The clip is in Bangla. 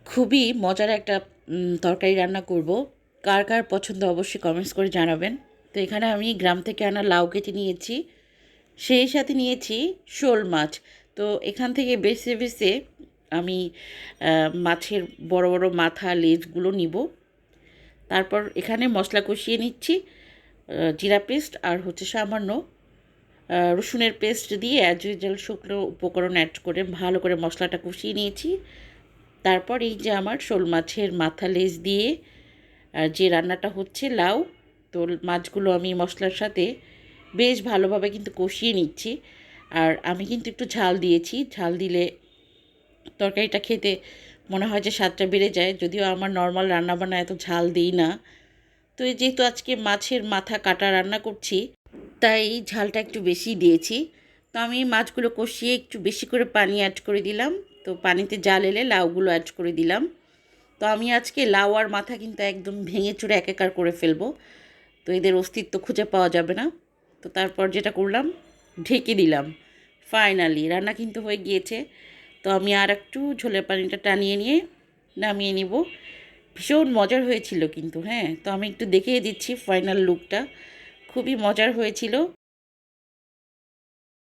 খুবই মজার একটা তরকারি রান্না করব। কার কার পছন্দ অবশ্যই কমেন্টস করে জানাবেন। তো এখানে আমি গ্রাম থেকে আনা লাউ কেটে নিয়েছি, সেই সাথে নিয়েছি শোল মাছ। তো এখান থেকে বেছে বেছে আমি মাছের বড় বড় মাথা লেজগুলো নিব। তারপর এখানে মশলা কষিয়ে নিচ্ছি, জিরা পেস্ট আর হচ্ছে সামান্য রসুনের পেস্ট দিয়ে অ্যাজ ইউজুয়াল শুকনো উপকরণ অ্যাড করে ভালো করে মশলাটা কষিয়ে নিয়েছি। তারপর এই যে আমার শোল মাছের মাথা লেজ দিয়ে যে রান্নাটা হচ্ছে লাউ, তো মাছগুলো আমি মশলার সাথে বেশ ভালোভাবে কিন্তু কষিয়ে নিচ্ছি। আর আমি কিন্তু একটু ঝাল দিয়েছি, ঝাল দিলে তরকারিটা খেতে মনে হয় যে স্বাদটা বেড়ে যায়, যদিও আমার নর্মাল রান্নাবান্না এত ঝাল দিই না। তো এই যেহেতু আজকে মাছের মাথা কাটা রান্না করছি, তাই ঝালটা একটু বেশি দিয়েছি। তো আমি মাছগুলো কষিয়ে একটু বেশি করে পানি অ্যাড করে দিলাম। তো পানিতে জাল এলে লাউগুলো অ্যাড করে দিলাম। তো আমি আজকে লাউ আর মাথা কিন্তু একদম ভেঙে চুরে একাকার করে ফেলবো, তো এদের অস্তিত্ব খুঁজে পাওয়া যাবে না। তো তারপর যেটা করলাম, ঢেকে দিলাম। ফাইনালি রান্না কিন্তু হয়ে গিয়েছে। তো আমি আর একটু ঝোলের পানিটা টানিয়ে নিয়ে নামিয়ে নিব। ভীষণ মজার হয়েছিল কিন্তু, হ্যাঁ, তো আমি একটু দেখিয়ে দিচ্ছি ফাইনাল লুকটা। খুবই মজার হয়েছিল।